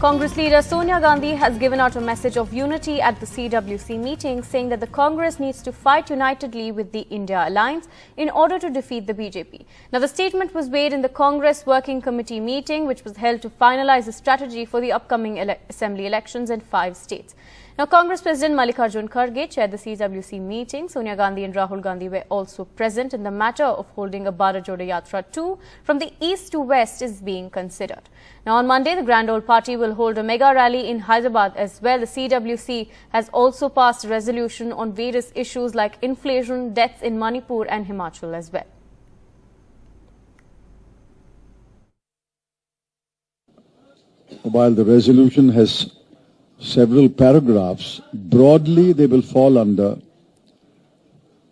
Congress leader Sonia Gandhi has given out a message of unity at the CWC meeting, saying that the Congress needs to fight unitedly with the India alliance in order to defeat the BJP. Now, the statement was made in the Congress Working Committee meeting, which was held to finalize the strategy for the upcoming assembly elections in 5 states. Now, Congress President Mallikarjun Kharge chaired the CWC meeting. Sonia Gandhi and Rahul Gandhi were also present, and the matter of holding a Bharat Jodo Yatra 2 from the east to west is being considered. Now, on Monday, the Grand Old Party will hold a mega rally in Hyderabad as well. The CWC has also passed a resolution on various issues like inflation, deaths in Manipur and Himachal as well. While the resolution has several paragraphs, broadly they will fall under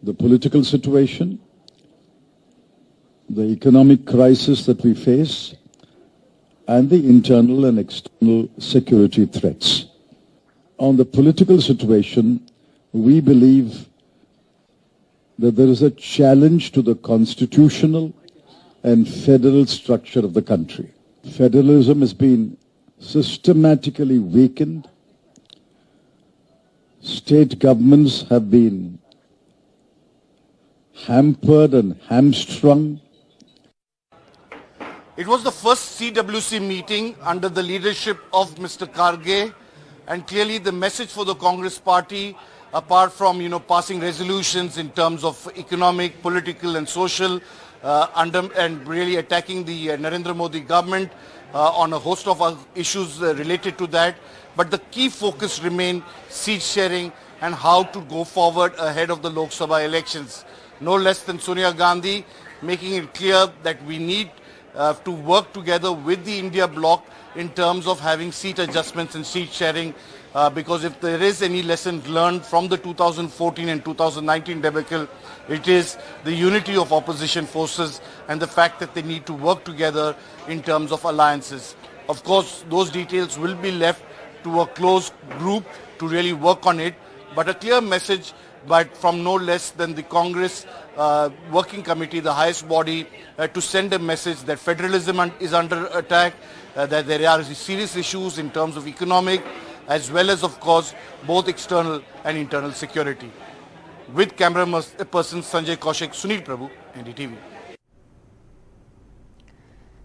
the political situation, the economic crisis that we face, and the internal and external security threats. On the political situation, we believe that there is a challenge to the constitutional and federal structure of the country. Federalism has been systematically weakened. State governments have been hampered and hamstrung. It was the first CWC meeting under the leadership of Mr. Kharge, and clearly the message for the Congress party, apart from passing resolutions in terms of economic, political and social, and really attacking the Narendra Modi government on a host of issues related to that, but the key focus remained seat sharing and how to go forward ahead of the Lok Sabha elections. No less than Sonia Gandhi making it clear that we need to work together with the India bloc in terms of having seat adjustments and seat sharing, because if there is any lesson learned from the 2014 and 2019 debacle, it is the unity of opposition forces and the fact that they need to work together in terms of alliances. Of course, those details will be left to a close group to really work on it, but a clear message from no less than the Congress Working Committee, the highest body, to send a message that federalism is under attack, that there are serious issues in terms of economic as well as, of course, both external and internal security. With camera person Sanjay Kaushik, Sunil Prabhu, NDTV.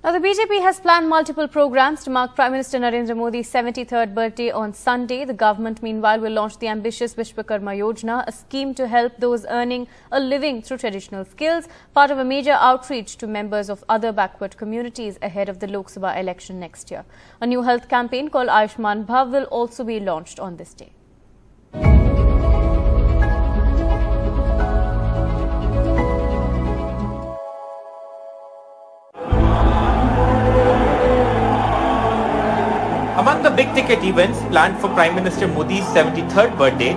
Now, the BJP has planned multiple programs to mark Prime Minister Narendra Modi's 73rd birthday on Sunday. The government, meanwhile, will launch the ambitious Vishwakarma Yojana, a scheme to help those earning a living through traditional skills, part of a major outreach to members of other backward communities ahead of the Lok Sabha election next year. A new health campaign called Ayushman Bhav will also be launched on this day. Among the big-ticket events planned for Prime Minister Modi's 73rd birthday,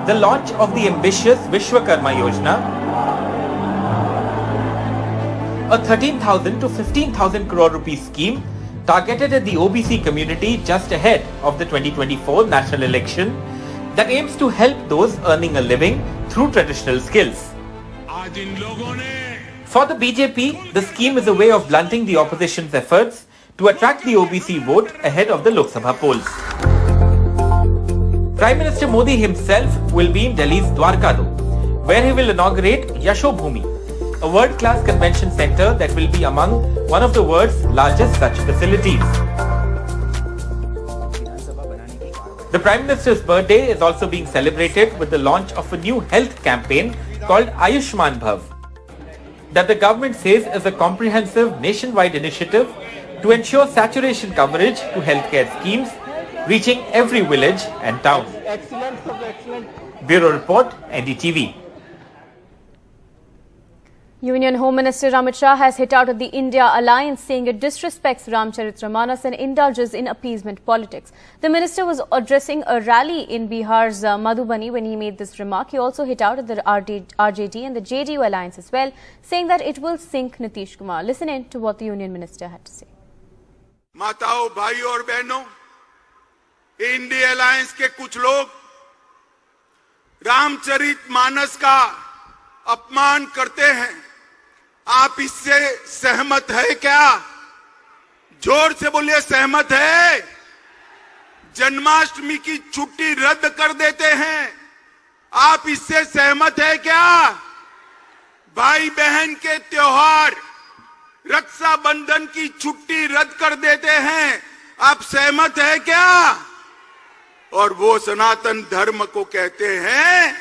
the launch of the ambitious Vishwakarma Yojana, a 13,000 to 15,000 crore rupee scheme targeted at the OBC community just ahead of the 2024 national election that aims to help those earning a living through traditional skills. For the BJP, the scheme is a way of blunting the opposition's efforts to attract the OBC vote ahead of the Lok Sabha polls. Prime Minister Modi himself will be in Delhi's Dwarka, where he will inaugurate Yashobhoomi, a world-class convention centre that will be among one of the world's largest such facilities. The Prime Minister's birthday is also being celebrated with the launch of a new health campaign called Ayushman Bhav, that the government says is a comprehensive nationwide initiative to ensure saturation coverage to healthcare schemes reaching every village and town. Bureau Report, NDTV. Union Home Minister Amit Shah has hit out at the India alliance, saying it disrespects Ramcharitramanas and indulges in appeasement politics. The minister was addressing a rally in Bihar's Madhubani when he made this remark. He also hit out at the RJD and the JDU alliance as well, saying that it will sink Nitish Kumar. Listen in to what the Union Minister had to say. माताओं, भाइयों और बहनों, India alliance के कुछ लोग रामचरितमानस का अपमान करते हैं। आप इससे सहमत है क्या? जोर से बोलिए, सहमत है? जन्माष्टमी की छुट्टी रद्द कर देते हैं। आप इससे सहमत है क्या? भाई बहन के त्योहार, रक्षाबंधन की छुट्टी रद्द कर देते हैं। आप सहमत है क्या? और वो सनातन धर्म को कहते हैं,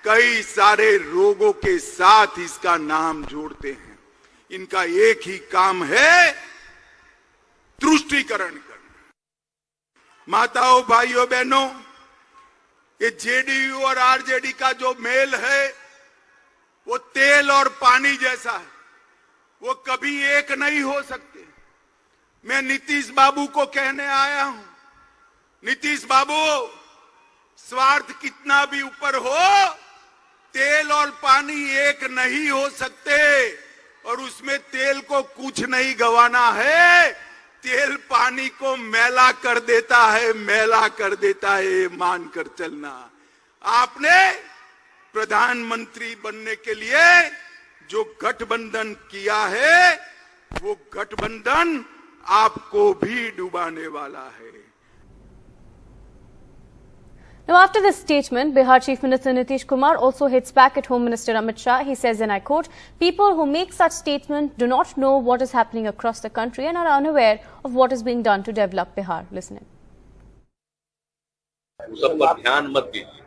कई सारे रोगों के साथ इसका नाम जोड़ते हैं। इनका एक ही काम है, तुष्टीकरण करना। माताओं, भाइयों, बहनों, ये जेडीयू और आरजेडी का जो मेल है वो तेल और पानी जैसा है, वो कभी एक नहीं हो सकते। मैं नीतीश बाबू को कहने आया हूं, नीतीश बाबू, स्वार्थ कितना भी ऊपर हो, तेल और पानी एक नहीं हो सकते, और उसमें तेल को कुछ नहीं गंवाना है। तेल पानी को मैला कर देता है, मैला कर देता है, मानकर चलना। आपने प्रधानमंत्री बनने के लिए जो गठबंधन किया है, वो गठबंधन आपको भी डुबाने वाला है। Now, after this statement, Bihar Chief Minister Nitish Kumar also hits back at Home Minister Amit Shah. He says, and I quote, "People who make such statements do not know what is happening across the country and are unaware of what is being done to develop Bihar." Listen in. उस सब पर ध्यान मत दीजिए।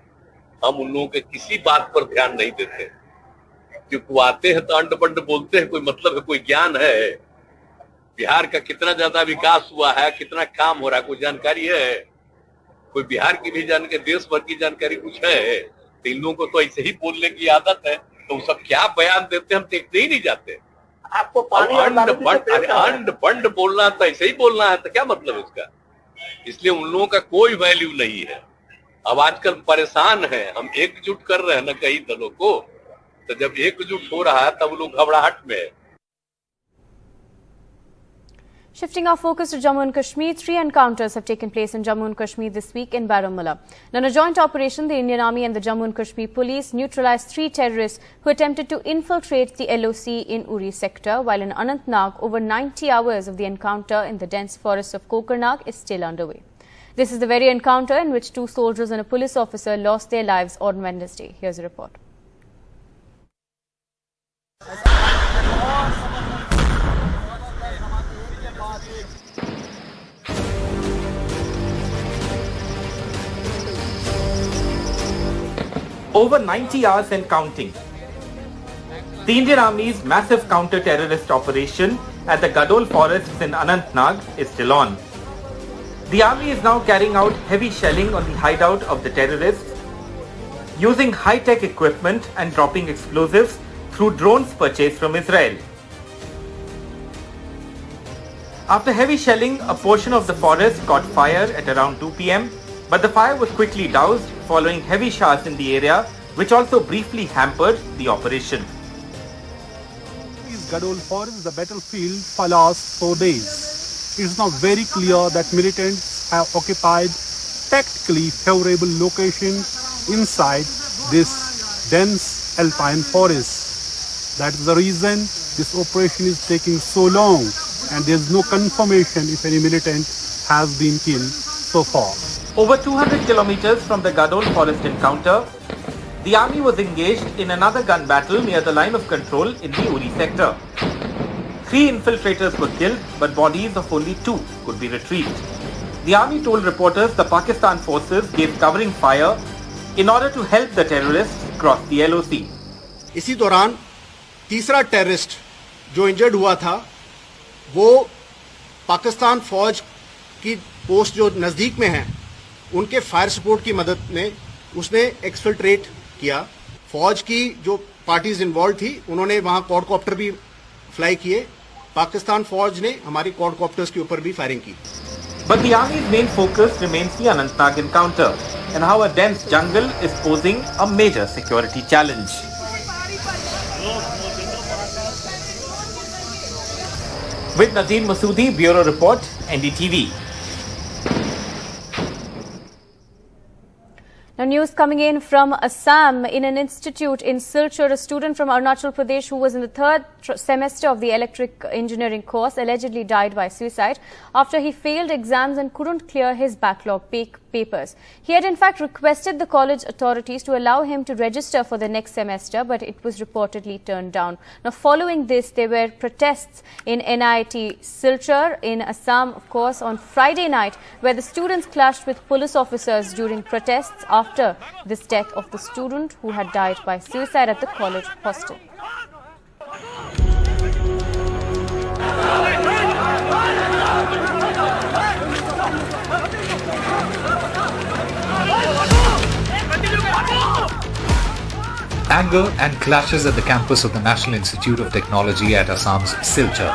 हम उन लोगों के किसी बात पर ध्यान नहीं देते, क्योंकि वो आते हैं तो अंड बंड बोलते हैं, कोई मतलब है, कोई ज्ञान है? बिहार का कितना ज्यादा विकास हुआ है, कितना काम हो रहा है, कोई जानकारी है? कोई बिहार की भी जानकारी, देश भर की जानकारी कुछ है? तो इन लोगों को तो ऐसे ही बोलने की आदत है, तो सब क्या बयान देते हैं, हम देखते ही नहीं जाते। आपको अंड बंड बोलना तो ऐसे ही बोलना है, तो क्या मतलब इसका? इसलिए उन लोगों का कोई वैल्यू नहीं है। अब आजकल परेशान है, हम एकजुट कर रहे हैं ना कई दलों को, तो जब एकजुट हो रहा है तब लोग घबराहट में है। Shifting our focus to Jammu and Kashmir, 3 encounters have taken place in Jammu and Kashmir this week in Baramulla. Now, in a joint operation, the Indian Army and the Jammu and Kashmir police neutralized 3 terrorists who attempted to infiltrate the LOC in Uri sector, while in Anantnag, over 90 hours of the encounter in the dense forests of Kokarnag is still underway. This is the very encounter in which 2 soldiers and a police officer lost their lives on Wednesday. Here's a report. Over 90 hours and counting. The Indian Army's massive counter-terrorist operation at the Gadol forests in Anantnag is still on. The army is now carrying out heavy shelling on the hideout of the terrorists, using high-tech equipment and dropping explosives through drones purchased from Israel. After heavy shelling, a portion of the forest caught fire at around 2 p.m. but the fire was quickly doused following heavy showers in the area, which also briefly hampered the operation. Gadol Forest is the battlefield for last 4 days. It is now very clear that militants have occupied tactically favorable location inside this dense alpine forest. That is the reason this operation is taking so long, and there is no confirmation if any militant has been killed so far. Over 200 kilometers from the Gadol forest encounter, the army was engaged in another gun battle near the line of control in the Uri sector. 3 infiltrators were killed, but bodies of only 2 could be retrieved. The army told reporters the Pakistan forces gave covering fire in order to help the terrorists cross the LOC. इसी दौरान तीसरा terrorist जो injured हुआ था, वो पाकिस्तान फौज की post जो नजदीक में है, उनके फायर सपोर्ट की मदद में उसने एक्सफिल्ट्रेट किया। फौज की जो पार्टीज इन्वॉल्व थी, उन्होंने वहां क्वाडकॉप्टर भी फ्लाई किए। पाकिस्तान फौज ने हमारी क्वाडकॉप्टर्स के ऊपर भी फायरिंग की। But the army's main focus remains the Anantnag encounter and how a dense jungle is posing a major security challenge. With Nadeem Masoodi, Bureau Report, NDTV. Now, news coming in from Assam. In an institute in Silchar, a student from Arunachal Pradesh who was in the third semester of the electric engineering course allegedly died by suicide after he failed exams and couldn't clear his backlog papers. He had in fact requested the college authorities to allow him to register for the next semester, but it was reportedly turned down. Now, following this, there were protests in NIT Silchar in Assam, of course, on Friday night, where the students clashed with police officers during protests after this death of the student who had died by suicide at the college hostel. Anger and clashes at the campus of the National Institute of Technology at Assam's Silchar.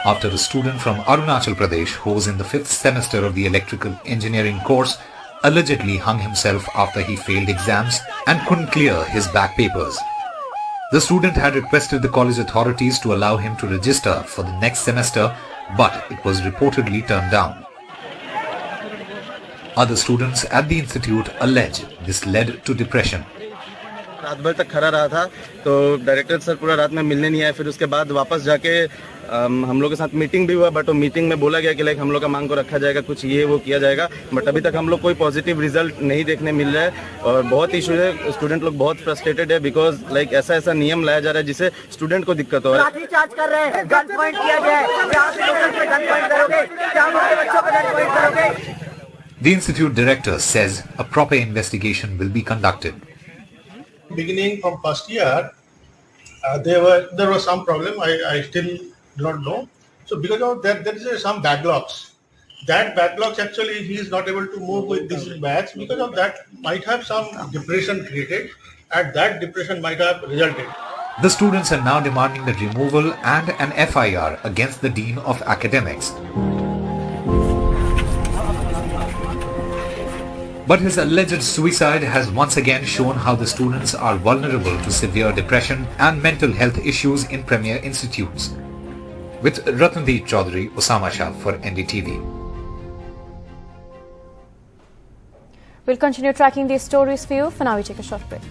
After a student from Arunachal Pradesh who was in the 5th semester of the electrical engineering course allegedly hung himself after he failed exams and couldn't clear his back papers. The student had requested the college authorities to allow him to register for the next semester, but it was reportedly turned down. Other students at the institute allege this led to depression. रात भर तक खड़ा रहा था तो director sir पूरा रात में मिलने नहीं आए। फिर उसके बाद वापस जाके हम लोग के साथ मीटिंग भी हुआ, बट वो मीटिंग में बोला गया कि लाइक हम लोग का मांग को रखा जाएगा, कुछ ये वो किया जाएगा, बट अभी तक हम लोग कोई पॉजिटिव रिजल्ट नहीं देखने मिल रहा है और बहुत इशू है। स्टूडेंट लोग बहुत फ्रस्ट्रेटेड है बिकॉज लाइक ऐसा नियम लाया जा रहा है जिससे स्टूडेंट को दिक्कत हो रहा है। लाठीचार्ज कर रहे हैं, गन पॉइंट किया गया है, क्या पे गन पॉइंट करोगे, क्या हमारे बच्चों पे गन पॉइंट करोगे? The institute director says a proper investigation will be conducted. Beginning from first year, there was some problem. I still do not know. So because of that, there is some backlogs. That backlogs actually he is not able to move with these bags. Because of that, might have some depression created, and that depression might have resulted. The students are now demanding the removal and an FIR against the Dean of Academics. But his alleged suicide has once again shown how the students are vulnerable to severe depression and mental health issues in premier institutes. With Ratndeep Chaudhary, Osama Shah for NDTV. We'll continue tracking these stories for you. For now, we take a short break.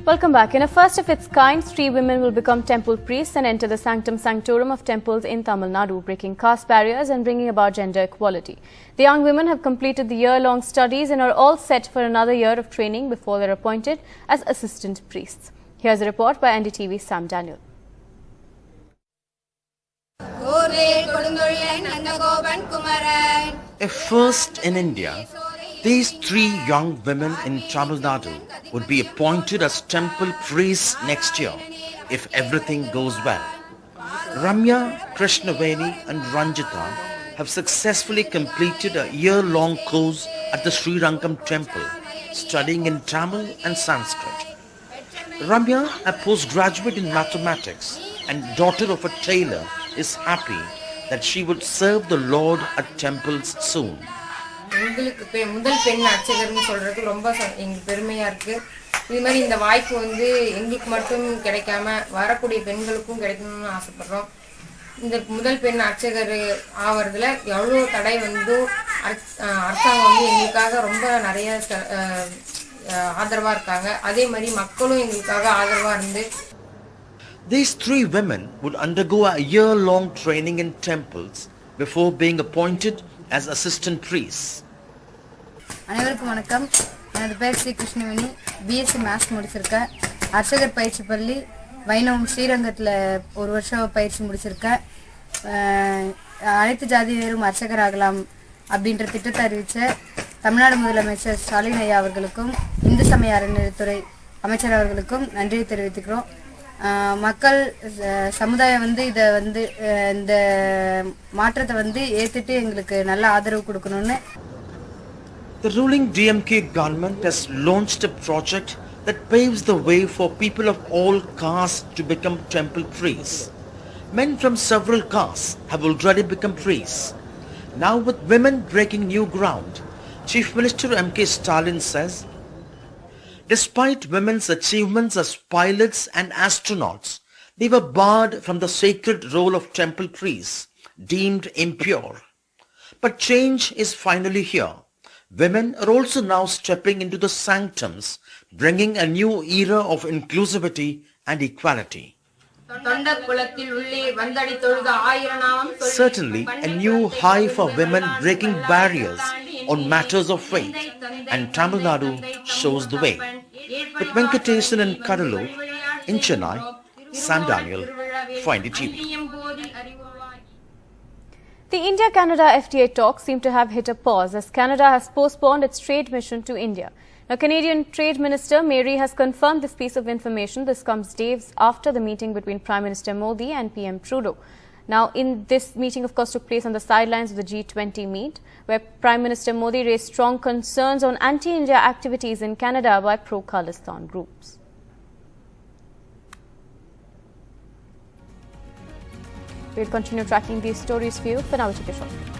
Welcome back. In a first of its kind, 3 women will become temple priests and enter the sanctum sanctorum of temples in Tamil Nadu, breaking caste barriers and bringing about gender equality. The young women have completed the year-long studies and are all set for another year of training before they are appointed as assistant priests. Here's a report by NDTV Sam Daniel. A first in India, these 3 young women in Tamil Nadu would be appointed as temple priests next year if everything goes well. Ramya, Krishnaveni and Ranjita have successfully completed a year-long course at the Sri Rangam temple, studying in Tamil and Sanskrit. Ramya, a postgraduate in mathematics and daughter of a tailor, is happy that she would serve the Lord at temples soon. எங்களுக்கு முதல் பெண் அர்ச்சகர்னு சொல்றதுக்கு ரொம்ப எங்களுக்கு பெருமையா இருக்கு. இது மாதிரி இந்த வாய்ப்பு வந்து எங்களுக்கு மட்டும் கிடைக்காம வரக்கூடிய பெண்களுக்கும் கிடைக்கணும்னு ஆசைப்படுறோம். இந்த முதல் பெண் அர்ச்சகர் ஆவறதுல எவ்வளவு தடை வந்து அரசாங்கம் வந்து எங்களுக்காக ரொம்ப நிறைய ஆதரவா இருக்காங்க. அதே மாதிரி மக்களும் எங்களுக்காக ஆதரவா இருந்து These 3 women would undergo a year-long training in temples before being appointed as assistant priests. அனைவருக்கும் வணக்கம். எனது பெயர் ஸ்ரீ கிருஷ்ணவேணி. பிஎஸ்சி மேத்ஸ் முடிச்சிருக்கேன். அர்ச்சகர் பயிற்சி பள்ளி வைணவம் ஸ்ரீரங்கத்தில் 1 வருஷம் பயிற்சி முடிச்சிருக்கேன். அனைத்து ஜாதியினரும் அர்ச்சகர் ஆகலாம் அப்படின்ற திட்டத்தை அறிவித்த தமிழ்நாடு முதலமைச்சர் ஸ்டாலின் ஐயா அவர்களுக்கும் இந்து சமய அறநிலையத்துறை அமைச்சர் அவர்களுக்கும் நன்றி தெரிவித்துக்கிறோம். மக்கள் சமுதாயம் வந்து இதை வந்து இந்த மாற்றத்தை வந்து ஏற்றுட்டு எங்களுக்கு நல்ல ஆதரவு கொடுக்கணும்னு. The ruling DMK government has launched a project that paves the way for people of all castes to become temple priests. Men from several castes have already become priests. Now with women breaking new ground, Chief Minister M.K. Stalin says, despite women's achievements as pilots and astronauts, they were barred from the sacred role of temple priests, deemed impure. But change is finally here. Women are also now stepping into the sanctums, bringing a new era of inclusivity and equality. Certainly, a new high for women breaking barriers on matters of faith, and Tamil Nadu shows the way. With Venkatesan and Kadalur in Chennai, Sam Daniel, for NDTV. The India-Canada FTA talks seem to have hit a pause as Canada has postponed its trade mission to India. Now, Canadian Trade Minister Mary has confirmed this piece of information. This comes days after the meeting between Prime Minister Modi and PM Trudeau. Now, in this meeting, of course, took place on the sidelines of the G20 meet, where Prime Minister Modi raised strong concerns on anti-India activities in Canada by pro-Khalistan groups. We'll continue tracking these stories for you. For now, we'll take a short break.